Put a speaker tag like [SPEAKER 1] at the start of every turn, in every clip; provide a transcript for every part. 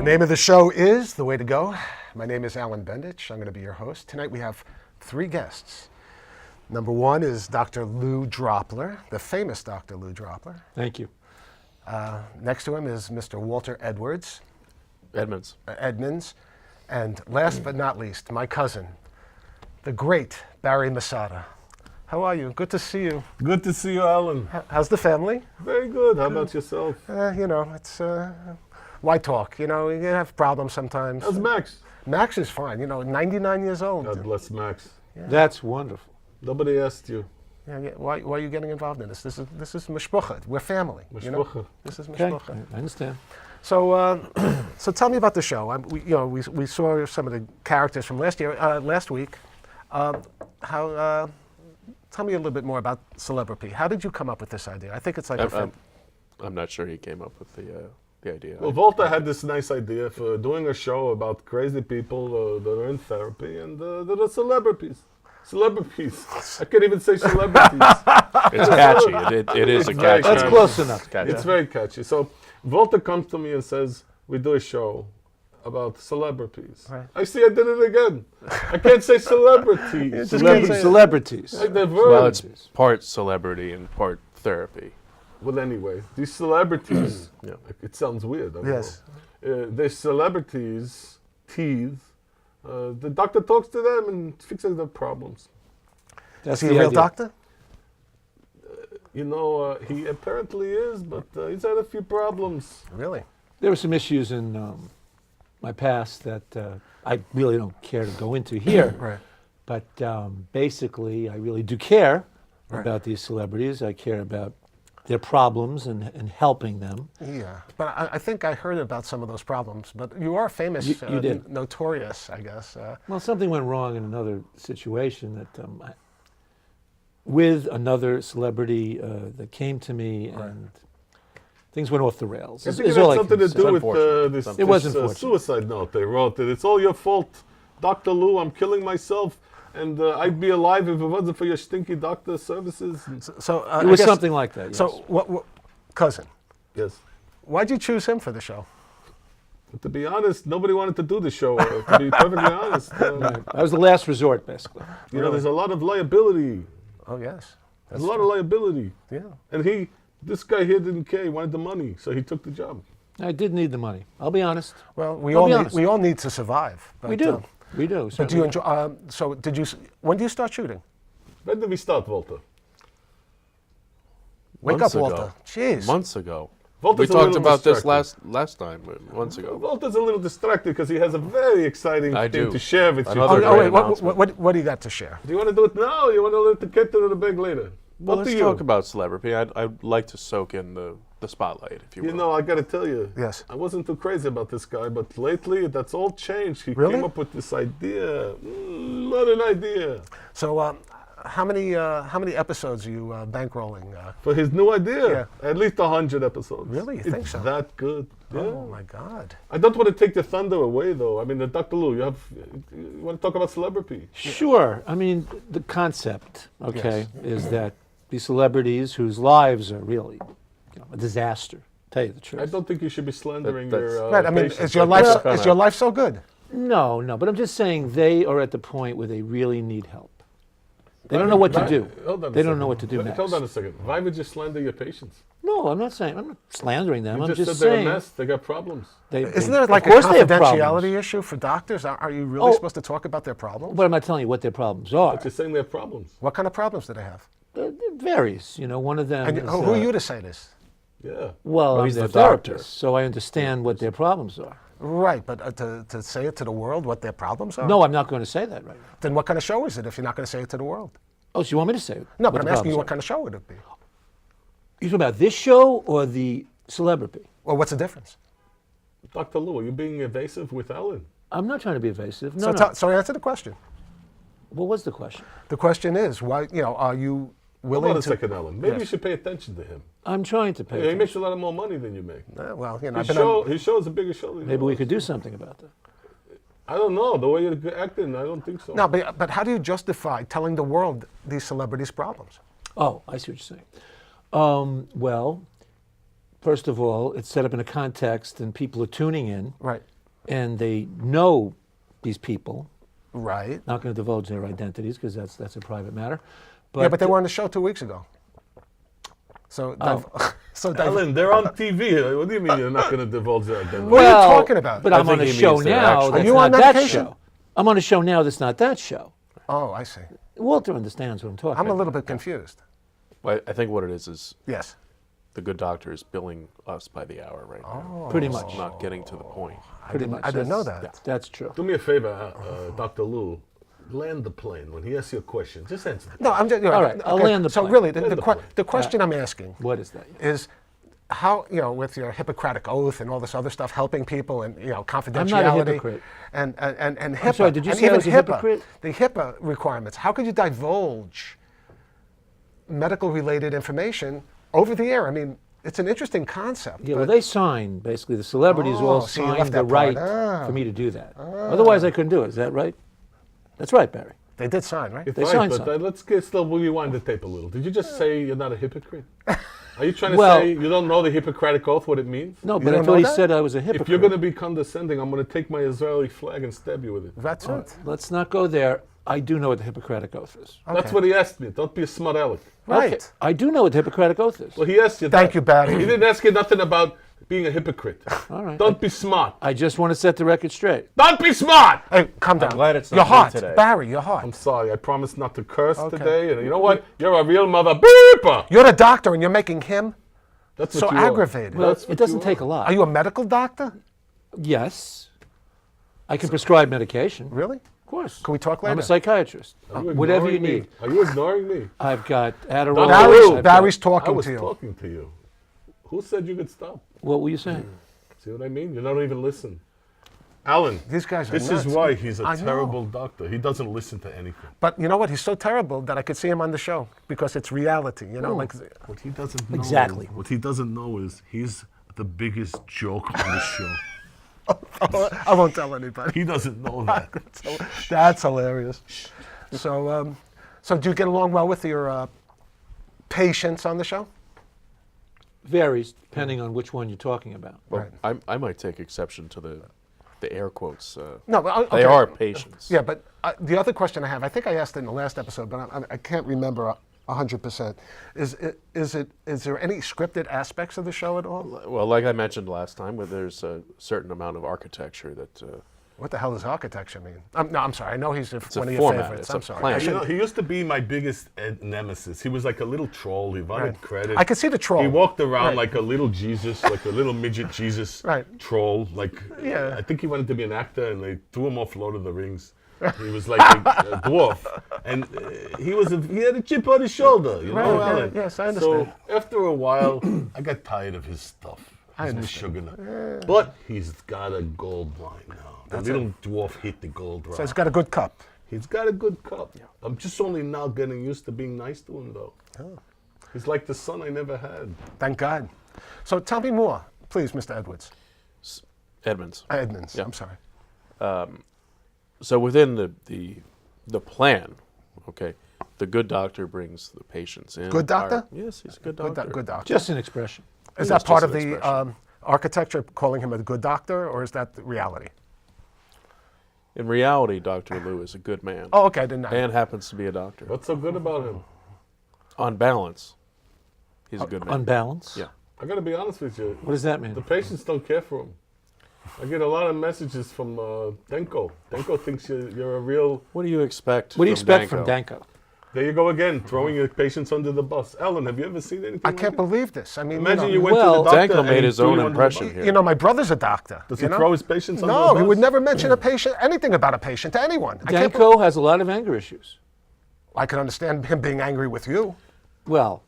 [SPEAKER 1] name of the show is The Way to Go. My name is Alan Bendich. I'm going to be your host. Tonight we have 3 guests. Number 1 is Dr. Lou Dropler, the famous Dr. Lou Dropler.
[SPEAKER 2] Thank you.
[SPEAKER 1] Next to him is Mr. Walter Edwards.
[SPEAKER 3] Edmonds.
[SPEAKER 1] Edmonds. And last but not least, my cousin, the great Barry Masada. How are you? Good to see you.
[SPEAKER 4] Good to see you, Alan.
[SPEAKER 1] How's the family?
[SPEAKER 4] Very good. How about yourself?
[SPEAKER 1] It's why talk? You have problems sometimes.
[SPEAKER 4] How's Max?
[SPEAKER 1] Max is fine. 99 years old.
[SPEAKER 4] God bless Max.
[SPEAKER 1] Yeah.
[SPEAKER 2] That's wonderful.
[SPEAKER 4] Nobody asked you.
[SPEAKER 1] Yeah. Why are you getting involved in this? This is mishpucha. We're family.
[SPEAKER 4] Mishpucha.
[SPEAKER 1] This is
[SPEAKER 2] Okay,
[SPEAKER 1] mishpucha.
[SPEAKER 2] I understand.
[SPEAKER 1] So, so tell me about the show. We saw some of the characters from last week. Tell me a little bit more about Celebrapy. How did you come up with this idea? I think it's like
[SPEAKER 3] I'm not sure he came up with the idea.
[SPEAKER 4] Well, Volta had this nice idea for doing a show about crazy people that are in therapy and that are celebrities. Celebrities. I can't even say celebrities.
[SPEAKER 3] It's catchy. It is a catchy.
[SPEAKER 2] That's close enough.
[SPEAKER 3] Catchy.
[SPEAKER 4] It's very catchy. So Volta comes to me and says, we do a show about celebrities.
[SPEAKER 1] Right.
[SPEAKER 4] I see I did it again. I can't say celebrities.
[SPEAKER 2] Celebrities.
[SPEAKER 4] Like the
[SPEAKER 3] Well,
[SPEAKER 4] verb.
[SPEAKER 3] it's part celebrity and part therapy.
[SPEAKER 4] Well, anyway, these celebrities,
[SPEAKER 3] Yeah.
[SPEAKER 4] it sounds weird. I don't
[SPEAKER 1] Yes.
[SPEAKER 4] know. The celebrities, the doctor talks to them and fixes their problems.
[SPEAKER 1] Is
[SPEAKER 2] That's
[SPEAKER 1] he a
[SPEAKER 2] the
[SPEAKER 1] real
[SPEAKER 2] idea.
[SPEAKER 1] doctor?
[SPEAKER 4] He apparently is, but he's had a few problems.
[SPEAKER 1] Really?
[SPEAKER 2] There were some issues in my past that I really don't care to go into here.
[SPEAKER 1] Right.
[SPEAKER 2] But basically, I really do care
[SPEAKER 1] Right.
[SPEAKER 2] about these celebrities. I care about their problems and helping them.
[SPEAKER 1] Yeah. But I think I heard about some of those problems. But you are famous,
[SPEAKER 2] You did.
[SPEAKER 1] notorious, I guess.
[SPEAKER 2] Well, something went wrong in another situation that with another celebrity that came to me, and things went off the rails.
[SPEAKER 4] I
[SPEAKER 2] Is
[SPEAKER 4] think it
[SPEAKER 2] all
[SPEAKER 4] had
[SPEAKER 2] I
[SPEAKER 4] something
[SPEAKER 2] can
[SPEAKER 4] to
[SPEAKER 2] say.
[SPEAKER 4] do with
[SPEAKER 3] unfortunate.
[SPEAKER 2] It was
[SPEAKER 4] this
[SPEAKER 2] unfortunate.
[SPEAKER 4] suicide note they wrote. It's all your fault, Dr. Lou. I'm killing myself, and I'd be alive if it wasn't for your stinky doctor services.
[SPEAKER 1] So
[SPEAKER 2] It
[SPEAKER 1] I
[SPEAKER 2] was
[SPEAKER 1] guess-
[SPEAKER 2] something like that. Yes.
[SPEAKER 1] So what, cousin?
[SPEAKER 4] Yes.
[SPEAKER 1] Why'd you choose him for the show?
[SPEAKER 4] But to be honest, nobody wanted to do the show. To be perfectly honest,
[SPEAKER 2] that was the last resort, basically.
[SPEAKER 4] there's a lot of liability.
[SPEAKER 1] Oh yes.
[SPEAKER 4] There's a lot of liability.
[SPEAKER 1] Yeah.
[SPEAKER 4] And this guy here didn't care. He wanted the money, so he took the job.
[SPEAKER 2] I did need the money. I'll be honest.
[SPEAKER 1] Well,
[SPEAKER 2] I'll be
[SPEAKER 1] we all need to survive. But,
[SPEAKER 2] We do. We do.
[SPEAKER 1] But do you enjoy? So did you? When do you start shooting?
[SPEAKER 4] When did we start, Walter?
[SPEAKER 1] Wake
[SPEAKER 3] Months
[SPEAKER 1] up,
[SPEAKER 3] ago.
[SPEAKER 1] Walter. Jeez.
[SPEAKER 3] Months ago.
[SPEAKER 4] Walter's
[SPEAKER 3] We
[SPEAKER 4] a
[SPEAKER 3] talked
[SPEAKER 4] little
[SPEAKER 3] about this
[SPEAKER 4] distracted.
[SPEAKER 3] last time, months ago.
[SPEAKER 4] Walter's a little distracted because he has a very exciting
[SPEAKER 3] I
[SPEAKER 4] thing
[SPEAKER 3] do.
[SPEAKER 4] to share with you.
[SPEAKER 3] Another
[SPEAKER 1] Oh,
[SPEAKER 3] great
[SPEAKER 1] wait.
[SPEAKER 3] announcement.
[SPEAKER 1] What do you got to share?
[SPEAKER 4] Do you want to do it now or you want to let the cat to the bag later?
[SPEAKER 3] Well,
[SPEAKER 4] Up
[SPEAKER 3] let's
[SPEAKER 4] to you.
[SPEAKER 3] talk about Celebrapy. I'd like to soak in the spotlight, if you will.
[SPEAKER 4] You know, I got to tell you.
[SPEAKER 1] Yes.
[SPEAKER 4] I wasn't too crazy about this guy, but lately that's all changed. He
[SPEAKER 1] Really?
[SPEAKER 4] came up with this idea. Not an idea.
[SPEAKER 1] So how many episodes are you bankrolling?
[SPEAKER 4] For his new idea.
[SPEAKER 1] Yeah.
[SPEAKER 4] At least 100 episodes.
[SPEAKER 1] Really? You
[SPEAKER 4] It's
[SPEAKER 1] think so?
[SPEAKER 4] that good. Yeah.
[SPEAKER 1] Oh my God.
[SPEAKER 4] I don't want to take the thunder away, though. I mean, Dr. Lou, you want to talk about Celebrapy?
[SPEAKER 2] Sure. I mean, the concept, okay, is that these celebrities whose lives are really a disaster, to tell you the truth.
[SPEAKER 4] I don't think you should be slandering
[SPEAKER 3] That's-
[SPEAKER 4] your
[SPEAKER 1] Right. I mean,
[SPEAKER 4] patients.
[SPEAKER 1] is your
[SPEAKER 3] Well,
[SPEAKER 1] life so good?
[SPEAKER 2] No, but I'm just saying they are at the point where they really need help. They don't know what to do.
[SPEAKER 4] Hold on a
[SPEAKER 2] They don't
[SPEAKER 4] second.
[SPEAKER 2] know what to do next.
[SPEAKER 4] Hold on a second. Why would you slander your patients?
[SPEAKER 2] No, I'm not slandering them.
[SPEAKER 4] You
[SPEAKER 2] I'm
[SPEAKER 4] just
[SPEAKER 2] just
[SPEAKER 4] said they're a
[SPEAKER 2] saying.
[SPEAKER 4] mess. They got problems.
[SPEAKER 1] Isn't there like
[SPEAKER 2] of
[SPEAKER 1] a
[SPEAKER 2] course they have problems.
[SPEAKER 1] confidentiality issue for doctors? Are you really
[SPEAKER 2] Oh.
[SPEAKER 1] supposed to talk about their problems?
[SPEAKER 2] But I'm not telling you what their problems are.
[SPEAKER 4] But you're saying they have problems.
[SPEAKER 1] What kind of problems do they have?
[SPEAKER 2] It varies. One of them
[SPEAKER 1] And
[SPEAKER 2] is,
[SPEAKER 1] who are you to say this?
[SPEAKER 4] Yeah.
[SPEAKER 2] well, I'm
[SPEAKER 3] he's
[SPEAKER 2] their
[SPEAKER 3] the doctor.
[SPEAKER 2] therapist, so I understand what their problems are.
[SPEAKER 1] Right, but to say it to the world what their problems are?
[SPEAKER 2] No, I'm not going to say that right now.
[SPEAKER 1] Then what kind of show is it if you're not going to say it to the world?
[SPEAKER 2] Oh, so you want me to say it?
[SPEAKER 1] No,
[SPEAKER 2] what
[SPEAKER 1] but
[SPEAKER 2] the
[SPEAKER 1] I'm asking you
[SPEAKER 2] problems
[SPEAKER 1] what
[SPEAKER 2] are?
[SPEAKER 1] kind of show would it be?
[SPEAKER 2] You talking about this show or the Celebrapy?
[SPEAKER 1] Well, what's the difference?
[SPEAKER 4] Dr. Lou, are you being evasive with Ellen?
[SPEAKER 2] I'm not trying to be evasive. No,
[SPEAKER 1] So,
[SPEAKER 2] no.
[SPEAKER 1] so answer the question.
[SPEAKER 2] What was the question?
[SPEAKER 1] The question is, why? Are you
[SPEAKER 4] Hold
[SPEAKER 1] willing
[SPEAKER 4] on a
[SPEAKER 1] to?
[SPEAKER 4] second, Ellen. Maybe
[SPEAKER 1] Yes.
[SPEAKER 4] you should pay attention to him.
[SPEAKER 2] I'm trying to pay
[SPEAKER 4] He
[SPEAKER 2] attention.
[SPEAKER 4] makes a lot of more money than you make.
[SPEAKER 1] Well,
[SPEAKER 4] His show is a bigger show than
[SPEAKER 2] Maybe
[SPEAKER 4] yours.
[SPEAKER 2] we could do something about that.
[SPEAKER 4] I don't know. The way you're acting, I don't think so.
[SPEAKER 1] No, but how do you justify telling the world these celebrities' problems?
[SPEAKER 2] Oh, I see what you're saying. Well, first of all, it's set up in a context and people are tuning in.
[SPEAKER 1] Right.
[SPEAKER 2] and they know these people.
[SPEAKER 1] Right.
[SPEAKER 2] Not going to divulge their identities because that's a private matter.
[SPEAKER 1] Yeah, but they were on the show 2 weeks ago. So,
[SPEAKER 4] Alan, they're on TV. What do you mean you're not going to divulge their identity?
[SPEAKER 1] What are you talking about?
[SPEAKER 2] But
[SPEAKER 3] I
[SPEAKER 2] I'm on
[SPEAKER 3] think
[SPEAKER 2] a
[SPEAKER 3] he
[SPEAKER 2] show
[SPEAKER 3] means they're
[SPEAKER 2] now
[SPEAKER 3] actually-
[SPEAKER 2] that's
[SPEAKER 1] Are you
[SPEAKER 2] not
[SPEAKER 1] on
[SPEAKER 2] that
[SPEAKER 1] medication?
[SPEAKER 2] show. I'm on a show now that's not that show.
[SPEAKER 1] Oh, I see.
[SPEAKER 2] Walter understands what I'm talking
[SPEAKER 1] I'm a
[SPEAKER 2] about.
[SPEAKER 1] little bit confused.
[SPEAKER 3] Well, I think what it is
[SPEAKER 1] Yes.
[SPEAKER 3] the good doctor is billing us by the hour right now.
[SPEAKER 2] Pretty
[SPEAKER 3] It's
[SPEAKER 2] much.
[SPEAKER 3] not getting to the point.
[SPEAKER 2] Pretty much.
[SPEAKER 1] I didn't know
[SPEAKER 2] That's-
[SPEAKER 1] that.
[SPEAKER 2] That's true.
[SPEAKER 4] Do me a favor, Dr. Lou. Land the plane. When he asks you a question, just answer the
[SPEAKER 1] No, I'm just.
[SPEAKER 2] All right, I'll land the
[SPEAKER 1] So
[SPEAKER 2] plane.
[SPEAKER 1] really,
[SPEAKER 4] Land the plane.
[SPEAKER 1] the question I'm asking
[SPEAKER 2] What is that?
[SPEAKER 1] is how, with your Hippocratic oath and all this other stuff, helping people and, confidentiality.
[SPEAKER 2] I'm not a hypocrite.
[SPEAKER 1] And HIPAA.
[SPEAKER 2] sorry, did you
[SPEAKER 1] and
[SPEAKER 2] say I
[SPEAKER 1] even
[SPEAKER 2] was a
[SPEAKER 1] HIPAA,
[SPEAKER 2] hypocrite?
[SPEAKER 1] The HIPAA requirements. How could you divulge medical-related information over the air? I mean, it's an interesting concept.
[SPEAKER 2] Yeah, well,
[SPEAKER 1] but-
[SPEAKER 2] they signed, basically, the celebrities all
[SPEAKER 1] so you
[SPEAKER 2] signed
[SPEAKER 1] left
[SPEAKER 2] the
[SPEAKER 1] that part.
[SPEAKER 2] right for me to do that. Otherwise, I couldn't do it. Is that right? That's right, Barry.
[SPEAKER 1] They did sign, right?
[SPEAKER 2] They
[SPEAKER 4] Right,
[SPEAKER 2] signed
[SPEAKER 4] but
[SPEAKER 2] something.
[SPEAKER 4] let's still rewind the tape a little. Did you just say you're not a hypocrite? Are you trying to
[SPEAKER 2] Well-
[SPEAKER 4] say you don't know the Hippocratic Oath, what it means?
[SPEAKER 2] No, but I
[SPEAKER 1] don't
[SPEAKER 2] thought
[SPEAKER 1] know
[SPEAKER 2] he
[SPEAKER 1] that?
[SPEAKER 2] said I was a hypocrite.
[SPEAKER 4] If you're going to be condescending, I'm going to take my Israeli flag and stab you with it.
[SPEAKER 1] That's it.
[SPEAKER 2] Let's not go there. I do know what the Hippocratic Oath is.
[SPEAKER 4] That's what he asked me. Don't be a smart aleck.
[SPEAKER 1] Right.
[SPEAKER 2] Okay, I do know what the Hippocratic Oath is.
[SPEAKER 4] Well, he asked you
[SPEAKER 1] Thank
[SPEAKER 4] that.
[SPEAKER 1] you, Barry.
[SPEAKER 4] He didn't ask you nothing about being a hypocrite.
[SPEAKER 2] All right.
[SPEAKER 4] Don't be smart.
[SPEAKER 2] I just want to set the record straight.
[SPEAKER 4] Don't be smart!
[SPEAKER 1] Hey, calm down.
[SPEAKER 3] glad it's not
[SPEAKER 1] You're
[SPEAKER 3] me
[SPEAKER 1] hot,
[SPEAKER 3] today.
[SPEAKER 1] Barry. You're hot.
[SPEAKER 4] I'm sorry. I promised not to curse
[SPEAKER 1] Okay.
[SPEAKER 4] today. And you know what? You're a real mother beeper.
[SPEAKER 1] You're the doctor, and you're making him
[SPEAKER 4] That's
[SPEAKER 1] so
[SPEAKER 4] what you are.
[SPEAKER 1] aggravated.
[SPEAKER 2] Well,
[SPEAKER 4] That's
[SPEAKER 2] it
[SPEAKER 4] what
[SPEAKER 2] doesn't
[SPEAKER 4] you
[SPEAKER 2] take
[SPEAKER 4] are.
[SPEAKER 2] a lot.
[SPEAKER 1] Are you a medical doctor?
[SPEAKER 2] Yes. I can prescribe medication.
[SPEAKER 1] Really?
[SPEAKER 2] Of course.
[SPEAKER 1] Can we talk
[SPEAKER 2] I'm
[SPEAKER 1] later?
[SPEAKER 2] a psychiatrist.
[SPEAKER 4] Are you
[SPEAKER 2] Whatever you
[SPEAKER 4] ignoring me?
[SPEAKER 2] need.
[SPEAKER 4] Are you ignoring me?
[SPEAKER 2] I've got Adderall.
[SPEAKER 4] Dr.
[SPEAKER 1] Barry's,
[SPEAKER 4] Lou.
[SPEAKER 1] Barry's
[SPEAKER 4] I
[SPEAKER 1] talking
[SPEAKER 4] was
[SPEAKER 1] to you.
[SPEAKER 4] talking to you. Who said you could stop?
[SPEAKER 2] What were you saying?
[SPEAKER 4] See what I mean? You don't even listen. Alan,
[SPEAKER 1] These guys are
[SPEAKER 4] this
[SPEAKER 1] nuts.
[SPEAKER 4] is why he's a
[SPEAKER 1] I know.
[SPEAKER 4] terrible doctor. He doesn't listen to anything.
[SPEAKER 1] But you know what? He's so terrible that I could see him on the show because it's reality. Like
[SPEAKER 4] What he doesn't know,
[SPEAKER 2] Exactly.
[SPEAKER 4] What he doesn't know is he's the biggest joke on the show.
[SPEAKER 1] I won't tell anybody.
[SPEAKER 4] He doesn't know that.
[SPEAKER 1] That's hilarious. So, so do you get along well with your patients on the show?
[SPEAKER 2] Varies depending on which one you're talking about.
[SPEAKER 3] Well, I might take exception to the air quotes.
[SPEAKER 1] No, but
[SPEAKER 3] They are patients.
[SPEAKER 1] Yeah, but the other question I have, I think I asked it in the last episode, but I can't remember 100%. Is there any scripted aspects of the show at all?
[SPEAKER 3] Well, like I mentioned last time, where there's a certain amount of architecture that
[SPEAKER 1] What the hell does architecture mean? No, I'm sorry. I know he's
[SPEAKER 3] a
[SPEAKER 1] one of your
[SPEAKER 3] format,
[SPEAKER 1] favorites.
[SPEAKER 3] it's
[SPEAKER 1] I'm
[SPEAKER 3] a
[SPEAKER 1] sorry.
[SPEAKER 3] plan.
[SPEAKER 1] I
[SPEAKER 4] You know,
[SPEAKER 1] shouldn't-
[SPEAKER 4] he used to be my biggest nemesis. He was like a little troll. He wanted
[SPEAKER 1] Right.
[SPEAKER 4] credit.
[SPEAKER 1] I could see the troll.
[SPEAKER 4] He walked around
[SPEAKER 1] Right.
[SPEAKER 4] like a little Jesus, like a little midget Jesus
[SPEAKER 1] Right.
[SPEAKER 4] troll. Like,
[SPEAKER 1] Yeah.
[SPEAKER 4] I think he wanted to be an actor, and they threw him off Lord of the Rings. He was like a dwarf, and he had a chip on his shoulder. You know,
[SPEAKER 1] Right,
[SPEAKER 4] Alan.
[SPEAKER 1] yes, I understand.
[SPEAKER 4] So after a while, I got tired of his stuff.
[SPEAKER 1] I
[SPEAKER 4] His
[SPEAKER 1] understand.
[SPEAKER 4] sugar. But he's got a gold mine now. The little dwarf hit the gold rock.
[SPEAKER 1] So he's got a good cup.
[SPEAKER 4] He's got a good cup. I'm just only now getting used to being nice to him, though.
[SPEAKER 1] Oh.
[SPEAKER 4] He's like the son I never had.
[SPEAKER 1] Thank God. So tell me more, please, Mr. Edwards.
[SPEAKER 3] Edmonds.
[SPEAKER 1] Edmonds.
[SPEAKER 3] Yeah.
[SPEAKER 1] I'm sorry.
[SPEAKER 3] So within the plan, okay, the good doctor brings the patients in.
[SPEAKER 1] Good doctor?
[SPEAKER 3] Yes, he's a good
[SPEAKER 1] Good,
[SPEAKER 3] doctor.
[SPEAKER 1] good doctor.
[SPEAKER 2] Just an expression.
[SPEAKER 1] Is
[SPEAKER 3] It's
[SPEAKER 1] that part
[SPEAKER 3] just
[SPEAKER 1] of
[SPEAKER 3] an
[SPEAKER 1] the
[SPEAKER 3] expression.
[SPEAKER 1] architecture, calling him a good doctor, or is that the reality?
[SPEAKER 3] In reality, Dr. Lou is a good man
[SPEAKER 1] Oh, okay. I didn't know.
[SPEAKER 3] and happens to be a doctor.
[SPEAKER 4] What's so good about him?
[SPEAKER 3] On balance, he's a good man.
[SPEAKER 2] On balance?
[SPEAKER 3] Yeah.
[SPEAKER 4] I gotta be honest with you.
[SPEAKER 2] What does that mean?
[SPEAKER 4] The patients don't care for him. I get a lot of messages from Denko. Denko thinks you're a real.
[SPEAKER 3] What do you expect?
[SPEAKER 2] What do you expect
[SPEAKER 3] Danko?
[SPEAKER 2] from Danko?
[SPEAKER 4] There you go again, throwing your patients under the bus. Alan, have you ever seen anything
[SPEAKER 1] I
[SPEAKER 4] like
[SPEAKER 1] can't
[SPEAKER 4] it?
[SPEAKER 1] believe this. I mean,
[SPEAKER 4] Imagine you
[SPEAKER 1] know,
[SPEAKER 4] went
[SPEAKER 2] Well,
[SPEAKER 4] to the doctor
[SPEAKER 3] Danko
[SPEAKER 4] and
[SPEAKER 3] made
[SPEAKER 4] he
[SPEAKER 3] his
[SPEAKER 4] threw
[SPEAKER 3] own
[SPEAKER 4] you under the
[SPEAKER 3] impression
[SPEAKER 4] bus.
[SPEAKER 3] here.
[SPEAKER 1] You know, my brother's a doctor.
[SPEAKER 4] Does
[SPEAKER 1] you
[SPEAKER 4] he
[SPEAKER 1] know?
[SPEAKER 4] throw his patients under the
[SPEAKER 1] No,
[SPEAKER 4] bus?
[SPEAKER 1] he would never mention a patient, anything about a patient to anyone. I can't
[SPEAKER 2] Danko has a lot of anger issues.
[SPEAKER 1] I can understand him being angry with you.
[SPEAKER 2] Well,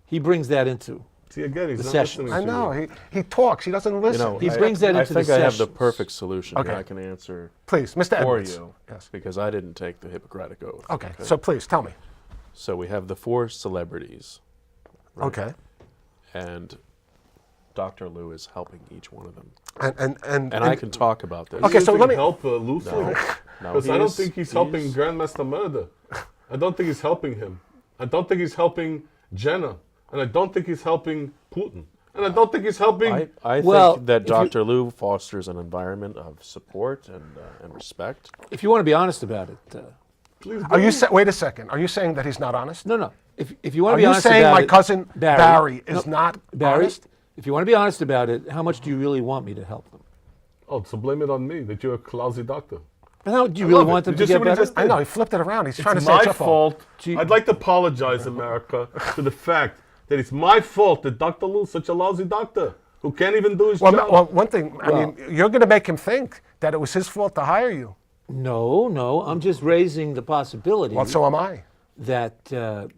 [SPEAKER 2] he brings that into.
[SPEAKER 4] See, again, he's
[SPEAKER 2] The
[SPEAKER 4] not
[SPEAKER 2] sessions.
[SPEAKER 4] listening
[SPEAKER 1] I
[SPEAKER 4] to
[SPEAKER 1] know.
[SPEAKER 4] you.
[SPEAKER 1] He talks. He doesn't listen.
[SPEAKER 3] You know,
[SPEAKER 2] He brings that into the
[SPEAKER 3] I think I have the
[SPEAKER 2] sessions.
[SPEAKER 3] perfect solution
[SPEAKER 1] Okay.
[SPEAKER 3] here. I can answer
[SPEAKER 1] Please, Mr.
[SPEAKER 3] for
[SPEAKER 1] Edwards.
[SPEAKER 3] you
[SPEAKER 1] Yes.
[SPEAKER 3] because I didn't take the Hippocratic Oath.
[SPEAKER 1] Okay. So please tell me.
[SPEAKER 3] So we have the 4 celebrities,
[SPEAKER 1] Okay.
[SPEAKER 3] and Dr. Lou is helping each one of them.
[SPEAKER 1] And
[SPEAKER 3] And I can talk about this.
[SPEAKER 1] Okay, so
[SPEAKER 4] Using
[SPEAKER 1] let me-
[SPEAKER 4] help loosely.
[SPEAKER 3] No,
[SPEAKER 4] Because
[SPEAKER 3] he
[SPEAKER 4] I don't
[SPEAKER 3] is-
[SPEAKER 4] think he's helping
[SPEAKER 3] he's-
[SPEAKER 4] Grandmaster Murder. I don't think he's helping him. I don't think he's helping Jenna. And I don't think he's helping Putin. And I don't think he's helping.
[SPEAKER 3] I
[SPEAKER 2] Well,
[SPEAKER 3] think that
[SPEAKER 2] if you-
[SPEAKER 3] Dr. Lou fosters an environment of support and respect.
[SPEAKER 2] If you want to be honest about it,
[SPEAKER 4] Please
[SPEAKER 1] Are
[SPEAKER 4] do.
[SPEAKER 1] you wait a second? Are you saying that he's not honest?
[SPEAKER 2] no. If you want
[SPEAKER 1] Are
[SPEAKER 2] to be
[SPEAKER 1] you
[SPEAKER 2] honest
[SPEAKER 1] saying
[SPEAKER 2] about
[SPEAKER 1] my
[SPEAKER 2] it,
[SPEAKER 1] cousin Barry is not
[SPEAKER 2] Barry,
[SPEAKER 1] honest?
[SPEAKER 2] if you want to be honest about it, how much do you really want me to help them?
[SPEAKER 4] Oh, so blame it on me that you're a lousy doctor.
[SPEAKER 2] And how do you really
[SPEAKER 4] love it.
[SPEAKER 2] want them
[SPEAKER 4] Did
[SPEAKER 2] to
[SPEAKER 4] you see
[SPEAKER 2] get
[SPEAKER 4] what he
[SPEAKER 2] better?
[SPEAKER 4] just
[SPEAKER 1] I know, he flipped it around. He's trying to
[SPEAKER 4] It's
[SPEAKER 1] say it's
[SPEAKER 4] my
[SPEAKER 1] your fault.
[SPEAKER 4] fault. I'd like to apologize, America, to the fact that it's my fault that Dr. Lou's such a lousy doctor who can't even do his
[SPEAKER 1] Well,
[SPEAKER 4] job.
[SPEAKER 1] well, one thing, I mean, you're going to make him think that it was his fault to hire you.
[SPEAKER 2] No. I'm just raising the possibility
[SPEAKER 1] Well, so am I.
[SPEAKER 2] that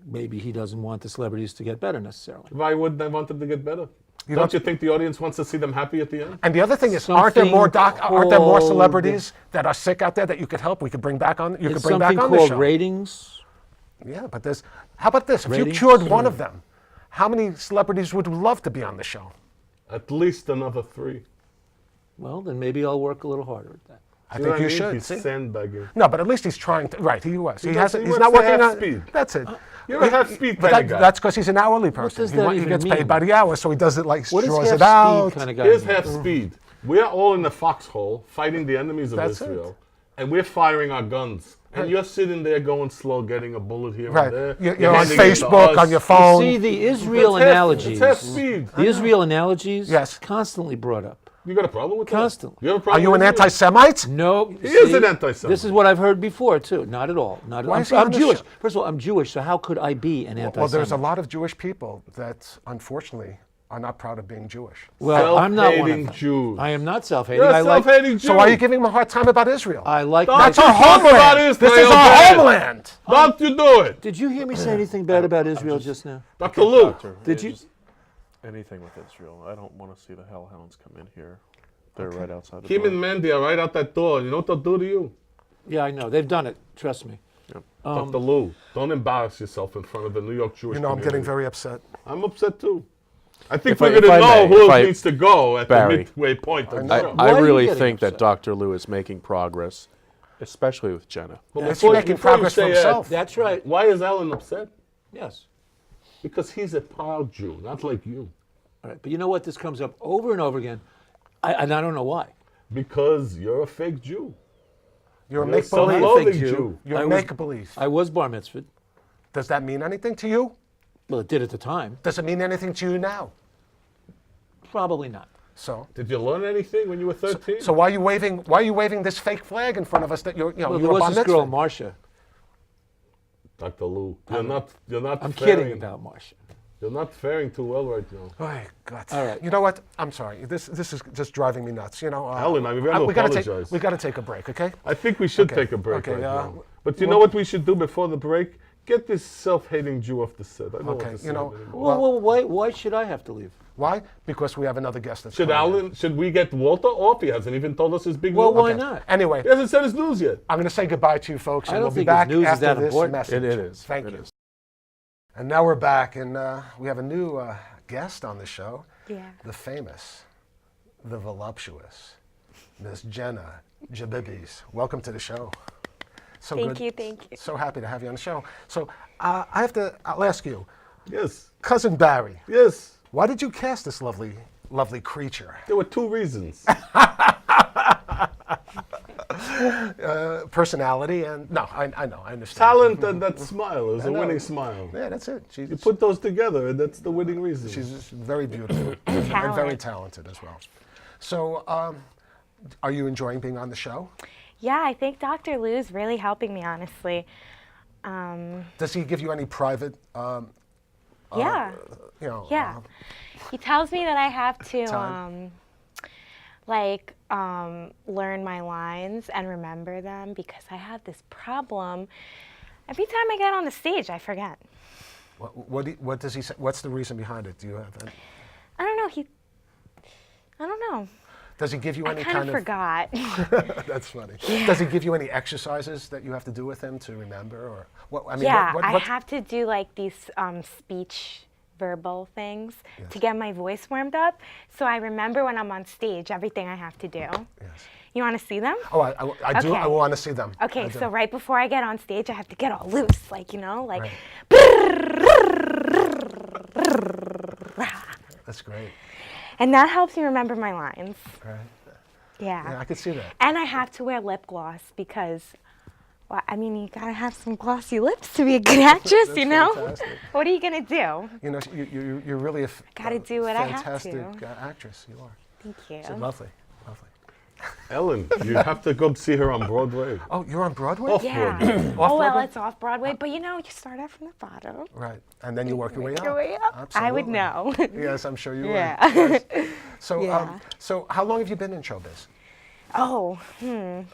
[SPEAKER 2] maybe he doesn't want the celebrities to get better necessarily.
[SPEAKER 4] Why wouldn't I want them to get better? Don't you think the audience wants to see them happy at the end?
[SPEAKER 1] And the other thing is, aren't there more
[SPEAKER 2] Something
[SPEAKER 1] aren't there more
[SPEAKER 2] called-
[SPEAKER 1] celebrities that are sick out there that you could help? We could bring back on. You could
[SPEAKER 2] It's
[SPEAKER 1] bring back
[SPEAKER 2] something
[SPEAKER 1] on the
[SPEAKER 2] called
[SPEAKER 1] show.
[SPEAKER 2] ratings.
[SPEAKER 1] Yeah, but there's. How about this? If you
[SPEAKER 2] Ratings?
[SPEAKER 1] cured one of them, how many celebrities would love to be on the show?
[SPEAKER 4] At least another 3.
[SPEAKER 2] Well, then maybe I'll work a little harder at that.
[SPEAKER 1] I
[SPEAKER 4] You know
[SPEAKER 1] think
[SPEAKER 4] what
[SPEAKER 1] you
[SPEAKER 4] I mean?
[SPEAKER 1] should.
[SPEAKER 4] He's
[SPEAKER 1] See?
[SPEAKER 4] sandbagging.
[SPEAKER 1] No, but at least he's trying to. Right, he was. He
[SPEAKER 4] does-
[SPEAKER 1] hasn't.
[SPEAKER 4] he
[SPEAKER 1] He's
[SPEAKER 4] works
[SPEAKER 1] not
[SPEAKER 4] at
[SPEAKER 1] working
[SPEAKER 4] half
[SPEAKER 1] on.
[SPEAKER 4] speed.
[SPEAKER 1] That's it.
[SPEAKER 4] You're a half-speed
[SPEAKER 1] But
[SPEAKER 4] kind of guy.
[SPEAKER 1] that's because he's an hourly person.
[SPEAKER 2] does
[SPEAKER 1] He,
[SPEAKER 2] that
[SPEAKER 1] he
[SPEAKER 2] even
[SPEAKER 1] gets
[SPEAKER 2] mean?
[SPEAKER 1] paid by the hour, so he does it like
[SPEAKER 2] What is
[SPEAKER 1] draws
[SPEAKER 2] half
[SPEAKER 1] it out.
[SPEAKER 2] speed kind of guy?
[SPEAKER 4] Here's
[SPEAKER 2] mean?
[SPEAKER 4] half speed. We're all in the foxhole fighting the enemies of
[SPEAKER 1] That's
[SPEAKER 4] Israel, and we're firing our guns. And you're sitting there going slow, getting a bullet here
[SPEAKER 1] Right.
[SPEAKER 4] and there.
[SPEAKER 1] You're on
[SPEAKER 4] handing it to
[SPEAKER 1] Facebook,
[SPEAKER 4] us.
[SPEAKER 1] on your phone.
[SPEAKER 2] See, the Israel
[SPEAKER 4] It's half-
[SPEAKER 2] analogies.
[SPEAKER 4] It's half speed.
[SPEAKER 2] The Israel analogies
[SPEAKER 1] Yes.
[SPEAKER 2] constantly brought up.
[SPEAKER 4] You got a problem with that?
[SPEAKER 2] Constantly.
[SPEAKER 4] You have a
[SPEAKER 1] Are
[SPEAKER 4] problem
[SPEAKER 1] you an
[SPEAKER 4] with it?
[SPEAKER 1] anti-Semite?
[SPEAKER 2] No,
[SPEAKER 4] He is
[SPEAKER 2] see,
[SPEAKER 4] an anti-Semite.
[SPEAKER 2] This is what I've heard before too. Not at all. Not at
[SPEAKER 1] Why
[SPEAKER 2] all.
[SPEAKER 1] is he
[SPEAKER 2] I'm
[SPEAKER 1] on this
[SPEAKER 2] Jewish.
[SPEAKER 1] show?
[SPEAKER 2] First of all, I'm Jewish, so how could I be an anti-Semite?
[SPEAKER 1] Well, there's a lot of Jewish people that, unfortunately, are not proud of being Jewish.
[SPEAKER 2] Well, I'm not one of
[SPEAKER 4] Self-hating
[SPEAKER 2] them.
[SPEAKER 4] Jew.
[SPEAKER 2] I am not self-hating.
[SPEAKER 4] You're
[SPEAKER 2] I
[SPEAKER 4] a
[SPEAKER 2] like.
[SPEAKER 4] self-hating Jew.
[SPEAKER 1] So why are you giving him a hard time about Israel?
[SPEAKER 2] I like.
[SPEAKER 4] Don't
[SPEAKER 1] That's
[SPEAKER 4] you
[SPEAKER 1] our
[SPEAKER 4] talk about
[SPEAKER 1] homeland. This is
[SPEAKER 4] Israel
[SPEAKER 1] our
[SPEAKER 4] bad.
[SPEAKER 1] homeland.
[SPEAKER 4] Don't you do it.
[SPEAKER 2] Did you hear me say anything bad about Israel just now?
[SPEAKER 4] Dr. Lou.
[SPEAKER 3] Doctor,
[SPEAKER 2] Did you-
[SPEAKER 3] just anything with Israel. I don't want to see the hellhounds come in here. They're right outside the
[SPEAKER 4] Kim
[SPEAKER 3] door.
[SPEAKER 4] and Mandy are right out that door. You know what they'll do to you?
[SPEAKER 2] Yeah, I know. They've done it. Trust me.
[SPEAKER 4] Dr. Lou, don't embarrass yourself in front of the New York Jewish
[SPEAKER 1] You know, I'm getting
[SPEAKER 4] community.
[SPEAKER 1] very upset.
[SPEAKER 4] I'm upset too. I think
[SPEAKER 3] If I-
[SPEAKER 4] we're
[SPEAKER 3] if
[SPEAKER 4] going to
[SPEAKER 3] I
[SPEAKER 4] know
[SPEAKER 3] may,
[SPEAKER 4] who
[SPEAKER 3] if I-
[SPEAKER 4] needs to go at
[SPEAKER 3] Barry.
[SPEAKER 4] the midway point of the
[SPEAKER 1] I
[SPEAKER 4] show.
[SPEAKER 1] know.
[SPEAKER 2] Why
[SPEAKER 3] I
[SPEAKER 2] are you
[SPEAKER 3] really
[SPEAKER 2] getting
[SPEAKER 3] think that
[SPEAKER 2] upset?
[SPEAKER 3] Dr. Lou is making progress, especially with Jenna.
[SPEAKER 4] But
[SPEAKER 1] Is he
[SPEAKER 4] before-
[SPEAKER 1] making
[SPEAKER 4] before you
[SPEAKER 1] progress for
[SPEAKER 4] say
[SPEAKER 1] himself?
[SPEAKER 2] That's right.
[SPEAKER 4] Why is Alan upset?
[SPEAKER 2] Yes.
[SPEAKER 4] Because he's a proud Jew, not like you.
[SPEAKER 2] All right. But you know what? This comes up over and over again, and I don't know why.
[SPEAKER 4] Because you're a fake Jew.
[SPEAKER 1] You're a
[SPEAKER 4] You're a
[SPEAKER 1] make-believe.
[SPEAKER 4] self-loathing
[SPEAKER 2] Fake Jew.
[SPEAKER 4] Jew.
[SPEAKER 1] You're
[SPEAKER 2] I
[SPEAKER 1] a
[SPEAKER 2] was-
[SPEAKER 1] make-believe.
[SPEAKER 2] I was bar mitzvahed.
[SPEAKER 1] Does that mean anything to you?
[SPEAKER 2] Well, it did at the time.
[SPEAKER 1] Does it mean anything to you now?
[SPEAKER 2] Probably not.
[SPEAKER 1] So,
[SPEAKER 4] Did you learn anything when you were 13?
[SPEAKER 1] so why are you waving? Why are you waving this fake flag in front of us that you're,
[SPEAKER 2] Well,
[SPEAKER 1] you're
[SPEAKER 2] there
[SPEAKER 1] a
[SPEAKER 2] was
[SPEAKER 1] bar
[SPEAKER 2] this girl,
[SPEAKER 1] mitzvah?
[SPEAKER 2] Marcia.
[SPEAKER 4] Dr. Lou, you're not
[SPEAKER 2] I'm
[SPEAKER 4] faring,
[SPEAKER 2] kidding about Marcia.
[SPEAKER 4] You're not faring too well right now.
[SPEAKER 1] Oh, God.
[SPEAKER 2] All right.
[SPEAKER 1] You know what? I'm sorry. This is just driving me nuts. You know,
[SPEAKER 4] Alan, we gotta
[SPEAKER 1] we gotta take
[SPEAKER 4] apologize.
[SPEAKER 1] we got to take a break, okay?
[SPEAKER 4] I think we should
[SPEAKER 1] Okay,
[SPEAKER 4] take a break
[SPEAKER 1] okay,
[SPEAKER 4] right
[SPEAKER 1] uh,
[SPEAKER 4] now. But you know what we should do before the break? Get this self-hating Jew off the set. I don't
[SPEAKER 1] Okay,
[SPEAKER 4] want to see
[SPEAKER 1] you know,
[SPEAKER 4] him anymore.
[SPEAKER 2] Well, why should I have to leave?
[SPEAKER 1] Why? Because we have another guest that's
[SPEAKER 4] Should
[SPEAKER 1] coming in.
[SPEAKER 4] Alan? Should we get Walter off? He hasn't even told us his big
[SPEAKER 2] Well,
[SPEAKER 4] news.
[SPEAKER 2] why
[SPEAKER 1] Okay.
[SPEAKER 2] not?
[SPEAKER 1] Anyway,
[SPEAKER 4] He hasn't said his news yet.
[SPEAKER 1] I'm going to say goodbye to you folks, and
[SPEAKER 2] I don't
[SPEAKER 1] we'll be
[SPEAKER 2] think his
[SPEAKER 1] back
[SPEAKER 2] news is
[SPEAKER 1] after
[SPEAKER 2] that
[SPEAKER 1] this
[SPEAKER 2] important.
[SPEAKER 1] message.
[SPEAKER 3] It is.
[SPEAKER 1] Thank
[SPEAKER 3] It
[SPEAKER 1] you.
[SPEAKER 3] is.
[SPEAKER 1] And now we're back, and we have a new guest on the show.
[SPEAKER 5] Yeah.
[SPEAKER 1] The famous, the voluptuous, Miss Jenna Jabibis. Welcome to the show. So
[SPEAKER 5] Thank
[SPEAKER 1] good.
[SPEAKER 5] you, thank you.
[SPEAKER 1] So happy to have you on the show. So I'll ask you,
[SPEAKER 4] Yes.
[SPEAKER 1] Cousin Barry,
[SPEAKER 4] Yes.
[SPEAKER 1] why did you cast this lovely, lovely creature?
[SPEAKER 4] There were two reasons.
[SPEAKER 1] Personality and no, I know, I understand.
[SPEAKER 4] Talent and that smile is a
[SPEAKER 1] know.
[SPEAKER 4] winning smile.
[SPEAKER 1] Yeah, that's it.
[SPEAKER 4] You put those together, and that's the winning reason.
[SPEAKER 1] She's just very beautiful and very
[SPEAKER 5] Talent.
[SPEAKER 1] talented as well. So, are you enjoying being on the show?
[SPEAKER 5] Yeah, I think Dr. Lou's really helping me, honestly.
[SPEAKER 1] Does he give you any private,
[SPEAKER 5] Yeah.
[SPEAKER 1] you know?
[SPEAKER 5] Yeah. He tells me that I have to,
[SPEAKER 1] Time.
[SPEAKER 5] learn my lines and remember them because I have this problem. Every time I get on the stage, I forget.
[SPEAKER 1] What does he say? What's the reason behind it? Do you have?
[SPEAKER 5] I don't know. I don't know.
[SPEAKER 1] Does he give you
[SPEAKER 5] I
[SPEAKER 1] any
[SPEAKER 5] kind of forgot.
[SPEAKER 1] That's funny. Does he give you any exercises that you have to do with him to remember, or what? I mean,
[SPEAKER 5] Yeah,
[SPEAKER 1] what,
[SPEAKER 5] I have to do like these speech verbal things to get my voice warmed up. So I remember when I'm on stage, everything I have to do.
[SPEAKER 1] Yes.
[SPEAKER 5] You want to see them?
[SPEAKER 1] Oh, I do.
[SPEAKER 5] Okay.
[SPEAKER 1] I want to see them. I
[SPEAKER 5] Okay,
[SPEAKER 1] do.
[SPEAKER 5] so right before I get on stage, I have to get all loose, like, you know, like.
[SPEAKER 1] Right. That's great.
[SPEAKER 5] And that helps me remember my lines.
[SPEAKER 1] Right.
[SPEAKER 5] Yeah.
[SPEAKER 1] Yeah, I could see that.
[SPEAKER 5] And I have to wear lip gloss because, well, I mean, you gotta have some glossy lips to be a good actress,
[SPEAKER 1] That's
[SPEAKER 5] you know?
[SPEAKER 1] fantastic.
[SPEAKER 5] What are you gonna do?
[SPEAKER 1] You know, you're really a
[SPEAKER 5] Gotta do what I have
[SPEAKER 1] fantastic
[SPEAKER 5] to.
[SPEAKER 1] Actress. You are.
[SPEAKER 5] Thank you.
[SPEAKER 1] So lovely, lovely.
[SPEAKER 4] Ellen, you have to go see her on Broadway.
[SPEAKER 1] Oh, you're on Broadway?
[SPEAKER 4] Off
[SPEAKER 5] Yeah.
[SPEAKER 4] Broadway.
[SPEAKER 1] Off
[SPEAKER 5] Oh, well,
[SPEAKER 1] Broadway?
[SPEAKER 5] it's off Broadway, but you know, you start out from the bottom.
[SPEAKER 1] Right, and then you work your way up.
[SPEAKER 5] Your way up. I would
[SPEAKER 1] Absolutely.
[SPEAKER 5] know.
[SPEAKER 1] Yes, I'm sure you
[SPEAKER 5] Yeah.
[SPEAKER 1] would. Yes. So,
[SPEAKER 5] Yeah.
[SPEAKER 1] so how long have you been in showbiz?
[SPEAKER 5] Oh,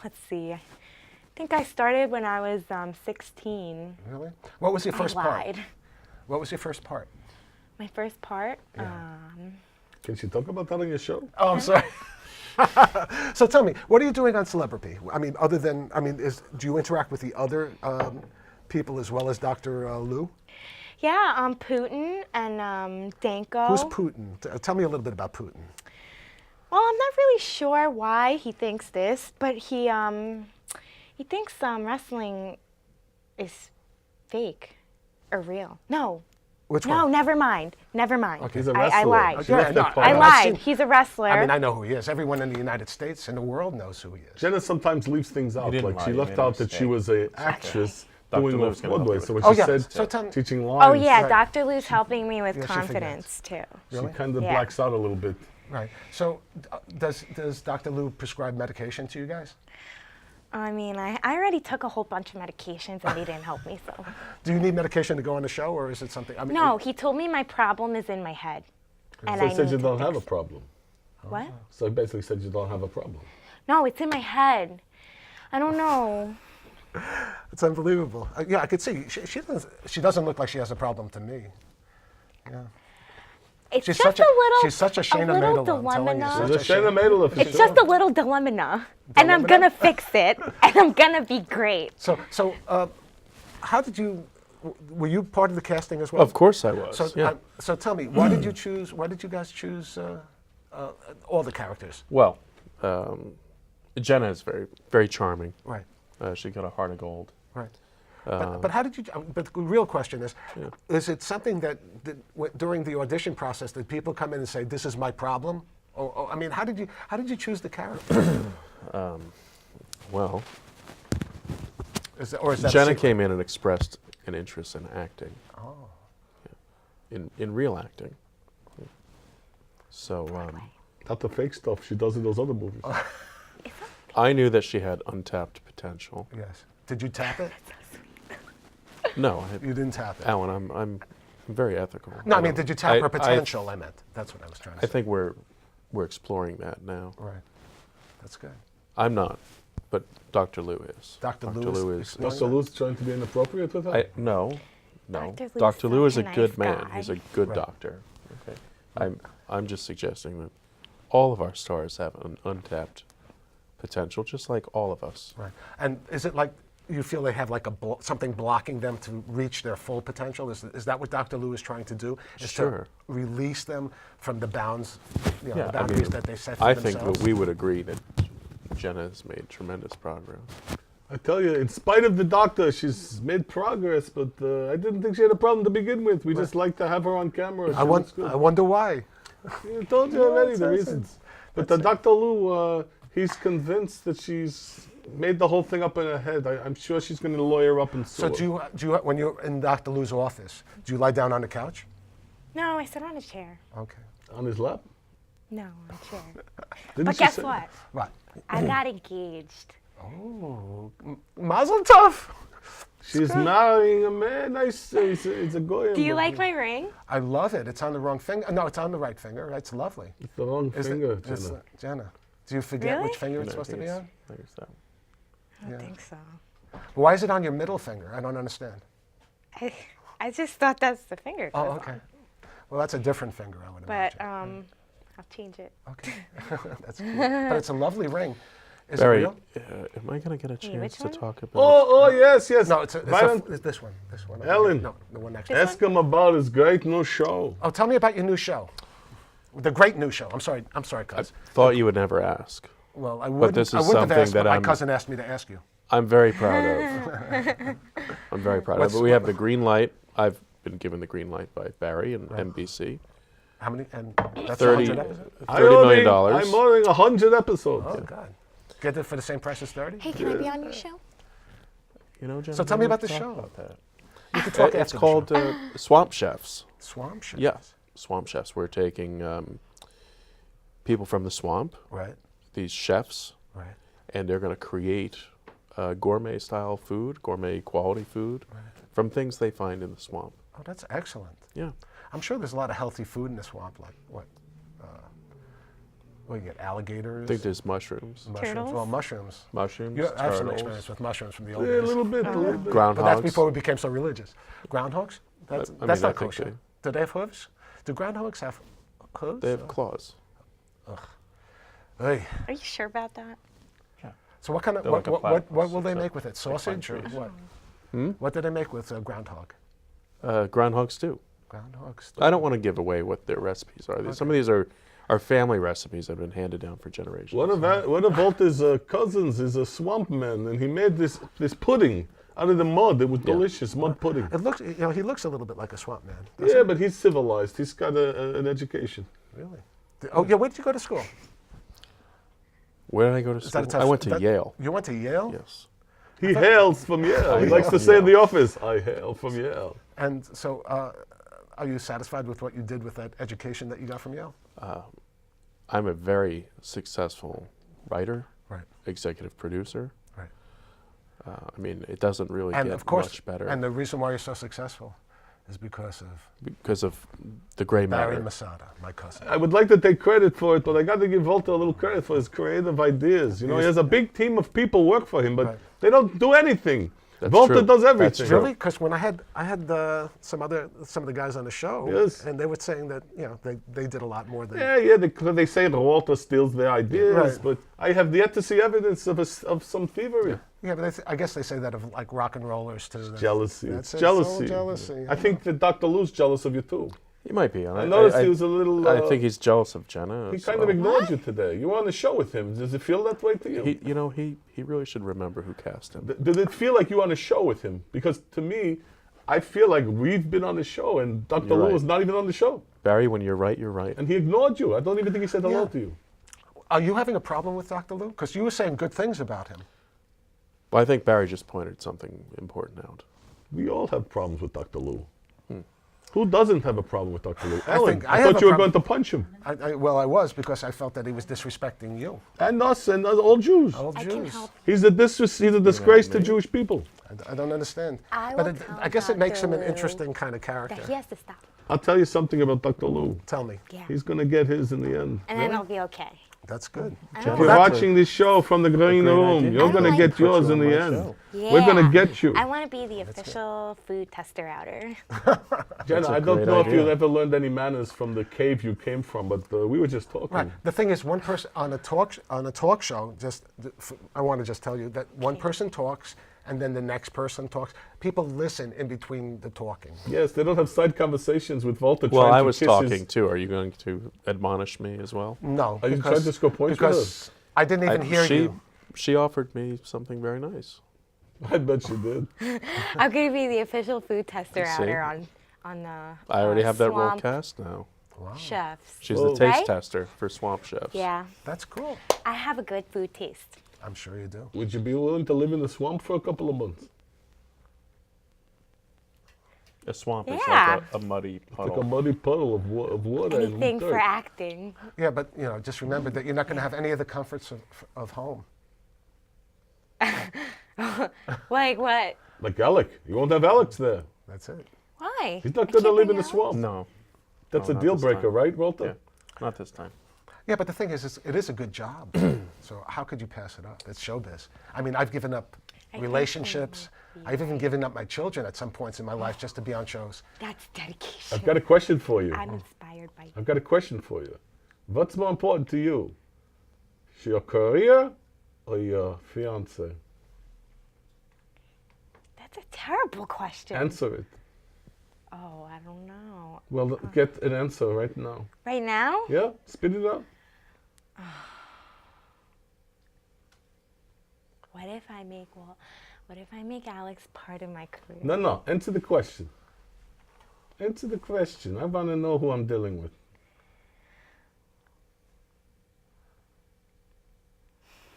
[SPEAKER 5] let's see. I think I started when I was 16.
[SPEAKER 1] Really? What was your first
[SPEAKER 5] I
[SPEAKER 1] part?
[SPEAKER 5] lied.
[SPEAKER 1] What was your first part?
[SPEAKER 5] My first part?
[SPEAKER 4] Can she talk about that on your show?
[SPEAKER 1] Oh, I'm sorry. So tell me, what are you doing on Celebrapy? I mean, other than, do you interact with the other people as well as Dr. Lou?
[SPEAKER 5] Yeah, Putin and Danko.
[SPEAKER 1] Who's Putin? Tell me a little bit about Putin.
[SPEAKER 5] Well, I'm not really sure why he thinks this, but he thinks wrestling is fake or real. No.
[SPEAKER 1] Which
[SPEAKER 5] No,
[SPEAKER 1] one?
[SPEAKER 5] never mind. Never mind.
[SPEAKER 4] He's a
[SPEAKER 5] I
[SPEAKER 4] wrestler.
[SPEAKER 5] lied.
[SPEAKER 4] She left
[SPEAKER 1] Yeah,
[SPEAKER 4] that
[SPEAKER 1] no,
[SPEAKER 4] part
[SPEAKER 5] I
[SPEAKER 4] out.
[SPEAKER 1] I've seen-
[SPEAKER 5] lied. He's a wrestler.
[SPEAKER 1] I mean, I know who he is. Everyone in the United States and the world knows who he is.
[SPEAKER 4] Jenna sometimes leaves things out.
[SPEAKER 3] didn't
[SPEAKER 4] Like
[SPEAKER 3] lie,
[SPEAKER 4] she
[SPEAKER 3] you
[SPEAKER 4] left
[SPEAKER 3] made a
[SPEAKER 4] out that she
[SPEAKER 3] mistake.
[SPEAKER 4] was an actress
[SPEAKER 3] Dr.
[SPEAKER 4] doing
[SPEAKER 3] Lou's
[SPEAKER 4] off
[SPEAKER 3] gonna help
[SPEAKER 4] Broadway.
[SPEAKER 3] you
[SPEAKER 4] So
[SPEAKER 3] with
[SPEAKER 4] when
[SPEAKER 1] Oh,
[SPEAKER 4] she
[SPEAKER 1] yeah.
[SPEAKER 4] said
[SPEAKER 1] So tell me-
[SPEAKER 4] teaching
[SPEAKER 5] Oh
[SPEAKER 4] lines,
[SPEAKER 5] yeah,
[SPEAKER 1] Right.
[SPEAKER 5] Dr. Lou's helping me with
[SPEAKER 1] Yeah, she
[SPEAKER 5] confidence too.
[SPEAKER 4] she
[SPEAKER 1] Really?
[SPEAKER 4] kind of
[SPEAKER 5] Yeah.
[SPEAKER 4] blacks out a little bit.
[SPEAKER 1] Right. So does Dr. Lou prescribe medication to you guys?
[SPEAKER 5] I mean, I already took a whole bunch of medications and they didn't help me. So
[SPEAKER 1] Do you need medication to go on the show, or is it something? I mean,
[SPEAKER 5] no, he told me my problem is in my head, and
[SPEAKER 4] So
[SPEAKER 5] I
[SPEAKER 4] he said
[SPEAKER 5] need
[SPEAKER 4] you
[SPEAKER 5] to
[SPEAKER 4] don't
[SPEAKER 5] fix
[SPEAKER 4] have a
[SPEAKER 5] it.
[SPEAKER 4] problem.
[SPEAKER 5] What?
[SPEAKER 4] So he basically said you don't have a problem.
[SPEAKER 5] No, it's in my head. I don't know.
[SPEAKER 1] It's unbelievable. Yeah, I could see. She doesn't look like she has a problem to me. Yeah.
[SPEAKER 5] It's
[SPEAKER 1] She's
[SPEAKER 5] just
[SPEAKER 1] such a-
[SPEAKER 5] a little.
[SPEAKER 1] she's such a Shayna
[SPEAKER 5] little
[SPEAKER 1] Maidel, I'm telling you.
[SPEAKER 5] dilemma.
[SPEAKER 1] Such
[SPEAKER 4] There's a
[SPEAKER 1] a
[SPEAKER 4] Shayna Maidel if
[SPEAKER 5] It's just a little dilemma, and I'm
[SPEAKER 1] Dilemma?
[SPEAKER 5] gonna fix it, and I'm gonna be great.
[SPEAKER 1] So how did you? Were you part of the casting as well?
[SPEAKER 3] Of course I was.
[SPEAKER 1] So,
[SPEAKER 3] yeah.
[SPEAKER 1] so tell me, why did you choose? Why did you guys choose all the characters?
[SPEAKER 3] Well, Jenna is very, very charming.
[SPEAKER 1] Right,
[SPEAKER 3] She's got a heart of gold.
[SPEAKER 1] right. But how did you? But the real question is it something that during the audition process did people come in and say, "This is my problem"? Or I mean, how did you choose the character?
[SPEAKER 3] Well,
[SPEAKER 1] Is that
[SPEAKER 3] Jenna
[SPEAKER 1] secret?
[SPEAKER 3] came in and expressed an interest in acting. Oh. In real acting. So
[SPEAKER 4] Not the fake stuff she does in those other movies.
[SPEAKER 3] I knew that she had untapped potential.
[SPEAKER 1] Yes. Did you tap it?
[SPEAKER 3] No,
[SPEAKER 1] You didn't tap it.
[SPEAKER 3] Alan, I'm very ethical.
[SPEAKER 1] No, I mean,
[SPEAKER 3] don't-
[SPEAKER 1] did you tap her potential? I meant. That's what I was trying to
[SPEAKER 3] I
[SPEAKER 1] say.
[SPEAKER 3] think we're exploring that now.
[SPEAKER 1] Right. That's good.
[SPEAKER 3] I'm not, but Dr. Lou is.
[SPEAKER 1] Dr. Lou is exploring
[SPEAKER 4] Dr. Lou's trying to be inappropriate with her?
[SPEAKER 3] No.
[SPEAKER 5] Dr. Lou's
[SPEAKER 3] Dr. Lou is a
[SPEAKER 5] such a
[SPEAKER 3] good
[SPEAKER 5] nice
[SPEAKER 3] man.
[SPEAKER 5] guy.
[SPEAKER 3] He's a good
[SPEAKER 1] Right.
[SPEAKER 3] doctor. Okay. I'm just suggesting that all of our stars have an untapped potential, just like all of us.
[SPEAKER 1] Right. And is it like you feel they have like something blocking them to reach their full potential? Is that what Dr. Lou is trying to do? Is
[SPEAKER 3] Sure.
[SPEAKER 1] to release them from the bounds,
[SPEAKER 3] Yeah,
[SPEAKER 1] the
[SPEAKER 3] I
[SPEAKER 1] boundaries
[SPEAKER 3] mean,
[SPEAKER 1] that they set for
[SPEAKER 3] I
[SPEAKER 1] themselves?
[SPEAKER 3] think that we would agree that Jenna has made tremendous progress.
[SPEAKER 4] I tell you, in spite of the doctor, she's made progress, but I didn't think she had a problem to begin with. We just like to have her on camera.
[SPEAKER 1] I wonder why.
[SPEAKER 4] I told you already the
[SPEAKER 1] that's
[SPEAKER 4] reasons. But the Dr. Lou, he's convinced that she's made the whole thing up in her head. I'm sure she's going to lawyer up and sue
[SPEAKER 1] So
[SPEAKER 4] her.
[SPEAKER 1] do you, when you're in Dr. Lou's office, do you lie down on the couch?
[SPEAKER 5] No, I sit on a chair.
[SPEAKER 1] Okay.
[SPEAKER 4] On his lap?
[SPEAKER 5] No, on a chair.
[SPEAKER 4] Didn't
[SPEAKER 5] But
[SPEAKER 4] she
[SPEAKER 5] guess
[SPEAKER 4] say-
[SPEAKER 5] what?
[SPEAKER 1] Right.
[SPEAKER 5] I got engaged.
[SPEAKER 1] Oh, Mazel tov.
[SPEAKER 4] She's marrying a man. It's a goy.
[SPEAKER 5] Do you like my ring?
[SPEAKER 1] I love it. It's on the wrong finger. No, it's on the right finger. It's lovely.
[SPEAKER 4] It's the wrong
[SPEAKER 1] Is it-
[SPEAKER 4] finger,
[SPEAKER 1] it's,
[SPEAKER 4] Jenna.
[SPEAKER 1] Jenna, do you forget
[SPEAKER 5] Really?
[SPEAKER 1] which finger it's
[SPEAKER 3] No, I
[SPEAKER 1] supposed to
[SPEAKER 3] think
[SPEAKER 1] be
[SPEAKER 3] it's-
[SPEAKER 1] on?
[SPEAKER 3] I think it's that one.
[SPEAKER 5] I don't think so.
[SPEAKER 1] Why is it on your middle finger? I don't understand.
[SPEAKER 5] I just thought that's the finger.
[SPEAKER 1] Oh,
[SPEAKER 5] that's all.
[SPEAKER 1] okay. Well, that's a different finger, I would
[SPEAKER 5] But
[SPEAKER 1] imagine.
[SPEAKER 5] I'll change it.
[SPEAKER 1] Okay. That's cute. But it's a lovely ring. Is
[SPEAKER 3] Barry,
[SPEAKER 1] it real?
[SPEAKER 3] am I going to get a chance
[SPEAKER 5] which
[SPEAKER 3] to
[SPEAKER 5] one?
[SPEAKER 3] talk about?
[SPEAKER 4] Oh, yes.
[SPEAKER 1] No, it's this one. This one. over
[SPEAKER 4] Ellen.
[SPEAKER 1] here. No, the one next to
[SPEAKER 5] This
[SPEAKER 1] it.
[SPEAKER 4] Ask him about his great new show.
[SPEAKER 1] Oh, tell me about your new show. The great new show. I'm sorry,
[SPEAKER 3] I
[SPEAKER 1] cuz.
[SPEAKER 3] thought you would never ask.
[SPEAKER 1] Well, I wouldn't,
[SPEAKER 3] this is
[SPEAKER 1] I wouldn't have
[SPEAKER 3] something
[SPEAKER 1] asked,
[SPEAKER 3] that
[SPEAKER 1] but my
[SPEAKER 3] I'm-
[SPEAKER 1] cousin asked me to ask you.
[SPEAKER 3] I'm very proud of. I'm very proud of.
[SPEAKER 1] What's-
[SPEAKER 3] But we have the green light. I've been given the green light by Barry and NBC.
[SPEAKER 1] How many? And that's
[SPEAKER 3] 30
[SPEAKER 1] 100 episodes?
[SPEAKER 3] $30 million.
[SPEAKER 4] I'm ordering 100 episodes.
[SPEAKER 1] Oh, God. Get it for the same price as 30?
[SPEAKER 5] Hey, can I be on your show?
[SPEAKER 3] You know, Jen,
[SPEAKER 1] So
[SPEAKER 3] we
[SPEAKER 1] tell me
[SPEAKER 3] don't
[SPEAKER 1] about the
[SPEAKER 3] talk
[SPEAKER 1] show.
[SPEAKER 3] about that.
[SPEAKER 1] You could talk after
[SPEAKER 3] It's
[SPEAKER 1] the
[SPEAKER 3] called
[SPEAKER 1] show.
[SPEAKER 3] Swamp Chefs.
[SPEAKER 1] Swamp Chefs.
[SPEAKER 3] Yeah, Swamp Chefs. We're taking people from the swamp,
[SPEAKER 1] Right,
[SPEAKER 3] these chefs,
[SPEAKER 1] right.
[SPEAKER 3] and they're going to create gourmet style food, gourmet quality food from things they find in the swamp.
[SPEAKER 1] Oh, that's excellent.
[SPEAKER 3] Yeah.
[SPEAKER 1] I'm sure there's a lot of healthy food in the swamp, like what? What do you get? Alligators?
[SPEAKER 3] I think there's mushrooms.
[SPEAKER 1] mushrooms.
[SPEAKER 5] Turtles?
[SPEAKER 1] Well, mushrooms.
[SPEAKER 3] Mushrooms,
[SPEAKER 1] I have some
[SPEAKER 3] turtles,
[SPEAKER 1] experience with mushrooms from the old
[SPEAKER 4] Yeah, a
[SPEAKER 1] days.
[SPEAKER 4] little bit, a little bit.
[SPEAKER 3] groundhogs.
[SPEAKER 1] But that's before we became so religious. Groundhogs? That's,
[SPEAKER 3] I mean,
[SPEAKER 1] that's
[SPEAKER 3] I
[SPEAKER 1] not
[SPEAKER 3] think
[SPEAKER 1] kosher. Do they have hooves? Do groundhogs have hooves?
[SPEAKER 3] They have claws.
[SPEAKER 1] Hey.
[SPEAKER 5] Are you sure about that?
[SPEAKER 1] So what kind of
[SPEAKER 3] They're
[SPEAKER 1] what,
[SPEAKER 3] like a
[SPEAKER 1] what, what
[SPEAKER 3] platypus,
[SPEAKER 1] will they
[SPEAKER 3] except
[SPEAKER 1] make with it? Sausage or
[SPEAKER 3] trees.
[SPEAKER 1] what? What do they make with groundhog?
[SPEAKER 3] Groundhogs too.
[SPEAKER 1] Groundhogs.
[SPEAKER 3] I don't want to give away what their recipes are. Some of these are family recipes that have been handed down for generations.
[SPEAKER 4] One of Walter's cousins is a swamp man, and he made this pudding out of the mud. It was delicious, mud pudding.
[SPEAKER 1] It looks, he looks a little bit like a swamp man.
[SPEAKER 4] Yeah, but he's civilized. He's got an education.
[SPEAKER 1] Really? Oh, yeah. Where did you go to school?
[SPEAKER 3] Where did I go to
[SPEAKER 1] Is that
[SPEAKER 3] school?
[SPEAKER 1] a tough-
[SPEAKER 3] I went to
[SPEAKER 1] that-
[SPEAKER 3] Yale.
[SPEAKER 1] You went to Yale?
[SPEAKER 3] Yes.
[SPEAKER 4] He hails from Yale. He likes to say in the office, "I hail from Yale."
[SPEAKER 1] And so, are you satisfied with what you did with that education that you got from Yale?
[SPEAKER 3] I'm a very successful writer,
[SPEAKER 1] Right.
[SPEAKER 3] executive producer.
[SPEAKER 1] Right.
[SPEAKER 3] I mean, it doesn't really
[SPEAKER 1] And
[SPEAKER 3] get
[SPEAKER 1] of course,
[SPEAKER 3] much better
[SPEAKER 1] and the reason why you're so successful is because of
[SPEAKER 3] because of the gray
[SPEAKER 1] Barry
[SPEAKER 3] matter.
[SPEAKER 1] Masada, my cousin.
[SPEAKER 4] I would like to take credit for it, but I got to give Walter a little credit for his creative ideas. You know, he has a big team of people work for him, but
[SPEAKER 1] Right.
[SPEAKER 4] they don't do anything.
[SPEAKER 3] That's
[SPEAKER 4] Walter
[SPEAKER 3] true.
[SPEAKER 4] does
[SPEAKER 3] That's
[SPEAKER 4] everything.
[SPEAKER 3] true.
[SPEAKER 1] Really? Because when I had some of the guys on the show,
[SPEAKER 4] Yes.
[SPEAKER 1] and they were saying that they did a lot more than
[SPEAKER 4] Yeah, they say that Walter steals their ideas,
[SPEAKER 1] Right.
[SPEAKER 4] but I have yet to see evidence of some thievery.
[SPEAKER 1] Yeah, but I guess they say that of like rock and rollers too. That's-
[SPEAKER 4] Jealousy.
[SPEAKER 1] That's
[SPEAKER 4] It's
[SPEAKER 1] it, it's all
[SPEAKER 4] jealousy.
[SPEAKER 1] jealousy.
[SPEAKER 4] I think that Dr. Lou's jealous of you too.
[SPEAKER 3] He might be.
[SPEAKER 4] I noticed he was a little.
[SPEAKER 3] I think he's jealous of Jenna.
[SPEAKER 4] He
[SPEAKER 3] so-
[SPEAKER 4] kind of ignored you today. You were on the show with him. Does it feel that way to you?
[SPEAKER 3] He really should remember who cast him.
[SPEAKER 4] Did it feel like you were on a show with him? Because to me, I feel like we've been on the show and Dr.
[SPEAKER 3] You're
[SPEAKER 4] Lou
[SPEAKER 3] right.
[SPEAKER 4] was not even on the show.
[SPEAKER 3] Barry, when you're right, you're right.
[SPEAKER 4] And he ignored you. I don't even think he said hello
[SPEAKER 1] Yeah.
[SPEAKER 4] to you.
[SPEAKER 1] Are you having a problem with Dr. Lou? Because you were saying good things about him.
[SPEAKER 3] Well, I think Barry just pointed something important out.
[SPEAKER 4] We all have problems with Dr. Lou. Who doesn't have a problem with Dr. Lou?
[SPEAKER 1] I
[SPEAKER 4] Ellen,
[SPEAKER 1] think I
[SPEAKER 4] I
[SPEAKER 1] have
[SPEAKER 4] thought
[SPEAKER 1] a
[SPEAKER 4] you were
[SPEAKER 1] prob-
[SPEAKER 4] going to punch him.
[SPEAKER 1] Well, I was because I felt that he was disrespecting you,
[SPEAKER 4] And us and all Jews.
[SPEAKER 1] all
[SPEAKER 5] I can
[SPEAKER 1] Jews.
[SPEAKER 5] help.
[SPEAKER 4] He's a disgrace to Jewish people.
[SPEAKER 1] I don't understand.
[SPEAKER 5] I
[SPEAKER 1] but
[SPEAKER 5] will tell
[SPEAKER 1] I guess it makes him an
[SPEAKER 5] Dr. Lou
[SPEAKER 1] interesting kind of
[SPEAKER 5] That
[SPEAKER 1] character.
[SPEAKER 5] he has to stop.
[SPEAKER 4] I'll tell you something about Dr. Lou.
[SPEAKER 1] Tell me.
[SPEAKER 5] Yeah.
[SPEAKER 4] He's going to get his in the end.
[SPEAKER 5] And then I'll be okay.
[SPEAKER 1] That's good.
[SPEAKER 4] If
[SPEAKER 3] Well,
[SPEAKER 4] you're
[SPEAKER 3] that's
[SPEAKER 4] watching this show from the green
[SPEAKER 3] great
[SPEAKER 4] room,
[SPEAKER 3] idea.
[SPEAKER 4] you're
[SPEAKER 5] I
[SPEAKER 4] going to
[SPEAKER 5] like
[SPEAKER 4] get yours
[SPEAKER 3] you
[SPEAKER 4] in
[SPEAKER 3] on
[SPEAKER 4] the
[SPEAKER 3] my
[SPEAKER 4] end.
[SPEAKER 3] show.
[SPEAKER 5] Yeah.
[SPEAKER 4] We're going to get you.
[SPEAKER 5] I want to be the official food tester outer.
[SPEAKER 4] Jenna,
[SPEAKER 3] a
[SPEAKER 4] I don't
[SPEAKER 3] great
[SPEAKER 4] know if
[SPEAKER 3] idea.
[SPEAKER 4] you ever learned any manners from the cave you came from, but we were just talking.
[SPEAKER 1] Right. The thing is, one person on a talk show. I want to just tell you that one person talks, and then the next person talks. People listen in between the talking.
[SPEAKER 4] Yes, they don't have side conversations with Walter.
[SPEAKER 3] Well,
[SPEAKER 4] trying
[SPEAKER 3] I
[SPEAKER 4] to
[SPEAKER 3] was
[SPEAKER 4] kiss
[SPEAKER 3] talking
[SPEAKER 4] his-
[SPEAKER 3] too. Are you going to admonish me as well?
[SPEAKER 1] No.
[SPEAKER 4] Are you
[SPEAKER 1] because,
[SPEAKER 4] trying to score points with
[SPEAKER 1] Because I didn't even hear
[SPEAKER 3] she,
[SPEAKER 1] you.
[SPEAKER 3] She offered me something very nice.
[SPEAKER 4] I bet you did.
[SPEAKER 5] I'm going to be the official food tester
[SPEAKER 3] See?
[SPEAKER 5] outer on the
[SPEAKER 3] I already have that role
[SPEAKER 5] Swamp
[SPEAKER 3] cast now.
[SPEAKER 5] Chefs.
[SPEAKER 3] She's
[SPEAKER 4] Whoa.
[SPEAKER 3] the taste
[SPEAKER 5] Right?
[SPEAKER 3] tester for Swamp Chefs.
[SPEAKER 5] Yeah.
[SPEAKER 1] That's cool.
[SPEAKER 5] I have a good food taste.
[SPEAKER 1] I'm sure you do.
[SPEAKER 4] Would you be willing to live in the swamp for a couple of months?
[SPEAKER 3] A swamp is
[SPEAKER 5] Yeah.
[SPEAKER 3] like a muddy puddle.
[SPEAKER 4] Like a muddy puddle of water
[SPEAKER 5] Anything
[SPEAKER 4] and
[SPEAKER 5] for
[SPEAKER 4] dirt.
[SPEAKER 5] acting.
[SPEAKER 1] Yeah, but just remember that you're not going to have any of the comforts of home.
[SPEAKER 5] Like what?
[SPEAKER 4] Like Alec. You won't have Alex there.
[SPEAKER 1] That's it.
[SPEAKER 5] Why?
[SPEAKER 4] He's not
[SPEAKER 5] I
[SPEAKER 4] going to
[SPEAKER 5] can't
[SPEAKER 4] live
[SPEAKER 5] bring
[SPEAKER 4] in the
[SPEAKER 5] Alex?
[SPEAKER 4] swamp.
[SPEAKER 3] No.
[SPEAKER 4] That's
[SPEAKER 3] No,
[SPEAKER 4] a
[SPEAKER 3] not
[SPEAKER 4] deal
[SPEAKER 3] this
[SPEAKER 4] breaker,
[SPEAKER 3] time.
[SPEAKER 4] right, Walter?
[SPEAKER 3] Yeah. Not this time.
[SPEAKER 1] Yeah, but the thing is, it is a good job. So how could you pass it up? It's showbiz. I mean, I've given up relationships. I've even given up my children at some points in my life just to be on shows.
[SPEAKER 5] That's dedication.
[SPEAKER 4] I've got a question for you.
[SPEAKER 5] I'm inspired by you.
[SPEAKER 4] I've got a question for you. What's more important to you? Your career or your fiance?
[SPEAKER 5] That's a terrible question.
[SPEAKER 4] Answer it.
[SPEAKER 5] Oh, I don't know.
[SPEAKER 4] Well, get an answer right now.
[SPEAKER 5] Right now?
[SPEAKER 4] Yeah? Spit it out.
[SPEAKER 5] What if I make Alex part of my career?
[SPEAKER 4] No. Answer the question. Answer the question. I want to know who I'm dealing with.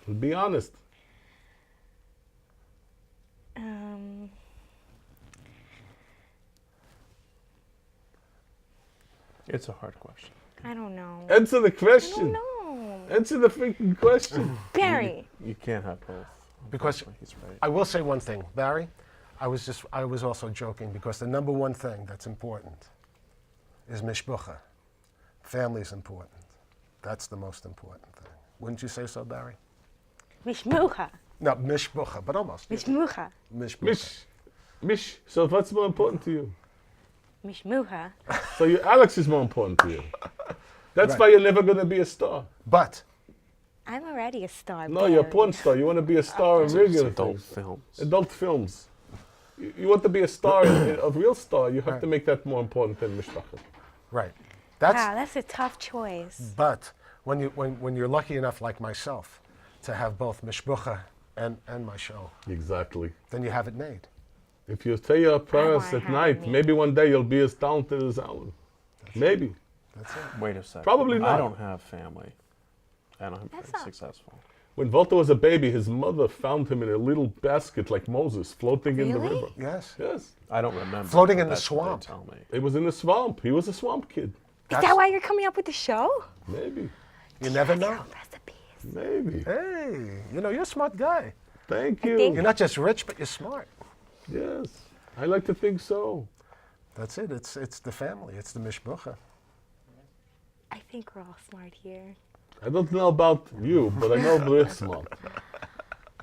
[SPEAKER 4] Be honest.
[SPEAKER 3] It's a hard question.
[SPEAKER 5] I don't know.
[SPEAKER 4] Answer the
[SPEAKER 5] I don't
[SPEAKER 4] question.
[SPEAKER 5] know.
[SPEAKER 4] Answer the freaking question.
[SPEAKER 5] Barry.
[SPEAKER 3] You can't have both.
[SPEAKER 1] Because
[SPEAKER 3] He's right.
[SPEAKER 1] I will say one thing, Barry. I was also joking because the number one thing that's important is mishpucha. Family is important. That's the most important thing. Wouldn't you say so, Barry?
[SPEAKER 5] Mishmucha.
[SPEAKER 1] No, mishpucha, but almost.
[SPEAKER 5] Mishmucha.
[SPEAKER 1] Mishpucha.
[SPEAKER 4] Mish. So what's more important to you?
[SPEAKER 5] Mishmucha.
[SPEAKER 4] So Alex is more important to you. That's
[SPEAKER 1] Right.
[SPEAKER 4] why you're never going to be a star.
[SPEAKER 1] But
[SPEAKER 5] I'm already a star.
[SPEAKER 4] No, you're a
[SPEAKER 5] Barry.
[SPEAKER 4] porn star. You want to be a star in
[SPEAKER 3] It's
[SPEAKER 4] regular
[SPEAKER 3] adult
[SPEAKER 4] things.
[SPEAKER 3] films.
[SPEAKER 4] Adult films. You want to be a star, a real star. You have to make that more important than mishpacha.
[SPEAKER 1] right, that's.
[SPEAKER 5] Wow, that's a tough choice.
[SPEAKER 1] But when you're lucky enough, like myself, to have both mishpucha and my show,
[SPEAKER 4] Exactly.
[SPEAKER 1] then you have it made.
[SPEAKER 4] If you say your prayers
[SPEAKER 5] wanna
[SPEAKER 4] at
[SPEAKER 5] have
[SPEAKER 4] night,
[SPEAKER 5] me.
[SPEAKER 4] maybe one day you'll be as talented as Alan. Maybe.
[SPEAKER 1] That's it.
[SPEAKER 3] Wait a second.
[SPEAKER 4] Probably not.
[SPEAKER 3] I don't have family. And I'm
[SPEAKER 5] That's
[SPEAKER 3] very
[SPEAKER 5] not-
[SPEAKER 3] successful.
[SPEAKER 4] When Walter was a baby, his mother found him in a little basket like Moses, floating in the
[SPEAKER 5] Really?
[SPEAKER 4] river.
[SPEAKER 1] Yes.
[SPEAKER 4] Yes.
[SPEAKER 3] I don't remember.
[SPEAKER 1] Floating
[SPEAKER 3] but
[SPEAKER 1] in the
[SPEAKER 3] that's what they
[SPEAKER 1] swamp.
[SPEAKER 3] Tell me.
[SPEAKER 4] It was in the swamp. He was a swamp kid.
[SPEAKER 5] Is that why you're coming up with the show?
[SPEAKER 4] Maybe.
[SPEAKER 1] You never know.
[SPEAKER 5] Recipes.
[SPEAKER 4] Maybe.
[SPEAKER 1] Hey, you're a smart guy.
[SPEAKER 4] Thank you.
[SPEAKER 5] think-
[SPEAKER 1] You're not just rich, but you're smart.
[SPEAKER 4] Yes. I like to think so.
[SPEAKER 1] That's it. It's the family. It's the mishpucha.
[SPEAKER 5] I think we're all smart here.
[SPEAKER 4] I don't know about you, but I know we're smart.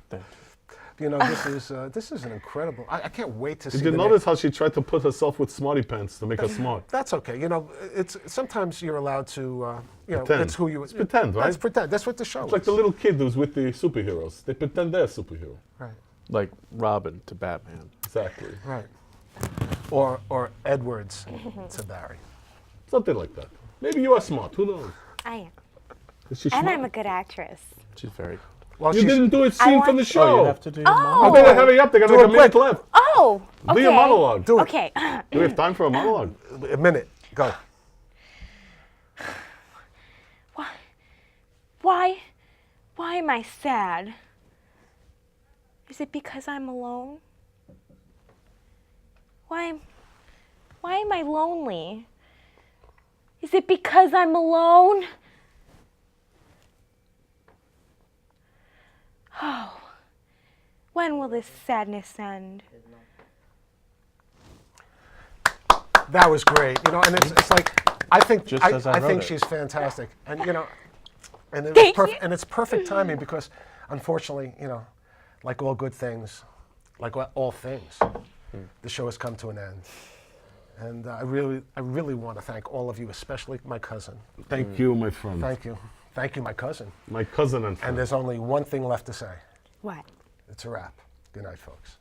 [SPEAKER 3] Thank you.
[SPEAKER 1] You know, this is an incredible. I can't wait to see.
[SPEAKER 4] Did you
[SPEAKER 1] the
[SPEAKER 4] notice
[SPEAKER 1] next-
[SPEAKER 4] how she tried to put herself with smarty pants to make her smart?
[SPEAKER 1] That's okay. You know, it's sometimes you're allowed to. You know,
[SPEAKER 4] Pretend.
[SPEAKER 1] it's who you.
[SPEAKER 4] It's pretend, right?
[SPEAKER 1] That's pretend. That's what the show
[SPEAKER 4] It's
[SPEAKER 1] is.
[SPEAKER 4] like the little kid who's with the superheroes. They pretend they're a superhero.
[SPEAKER 1] Right.
[SPEAKER 3] Like Robin to Batman.
[SPEAKER 4] Exactly.
[SPEAKER 1] Right. Or Edwards to Barry.
[SPEAKER 4] Something like that. Maybe you are smart. Who knows?
[SPEAKER 5] I am.
[SPEAKER 4] Is she
[SPEAKER 5] And
[SPEAKER 4] smart?
[SPEAKER 5] I'm a good actress.
[SPEAKER 3] She's very.
[SPEAKER 1] Well,
[SPEAKER 4] You
[SPEAKER 1] she's-
[SPEAKER 4] didn't do it
[SPEAKER 5] I
[SPEAKER 4] scene
[SPEAKER 5] want-
[SPEAKER 4] from the
[SPEAKER 3] Oh,
[SPEAKER 4] show.
[SPEAKER 3] you have to do your
[SPEAKER 5] Oh.
[SPEAKER 3] monologue.
[SPEAKER 4] Okay, hurry up. They got
[SPEAKER 1] Do
[SPEAKER 4] like
[SPEAKER 1] it
[SPEAKER 4] a minute
[SPEAKER 1] quick.
[SPEAKER 4] left.
[SPEAKER 5] Oh, okay.
[SPEAKER 4] Do your monologue.
[SPEAKER 1] Do it.
[SPEAKER 5] Okay.
[SPEAKER 4] Do we have time for a monologue?
[SPEAKER 1] A minute. Go.
[SPEAKER 5] Why am I sad? Is it because I'm alone? Why am I lonely? Is it because I'm alone? Oh, when will this sadness end?
[SPEAKER 1] That was great. You know, and it's like I think
[SPEAKER 3] Just as I
[SPEAKER 1] think
[SPEAKER 3] wrote it.
[SPEAKER 1] she's fantastic, and you know, and it
[SPEAKER 5] Thank
[SPEAKER 1] was
[SPEAKER 5] you.
[SPEAKER 1] and it's perfect timing because, unfortunately, you know, like all good things, like all things, the show has come to an end, and I really want to thank all of you, especially my cousin.
[SPEAKER 4] Thank you, my friend.
[SPEAKER 1] Thank you, my cousin.
[SPEAKER 4] My cousin and friend.
[SPEAKER 1] And there's only one thing left to say.
[SPEAKER 5] What?
[SPEAKER 1] It's a wrap. Good night, folks.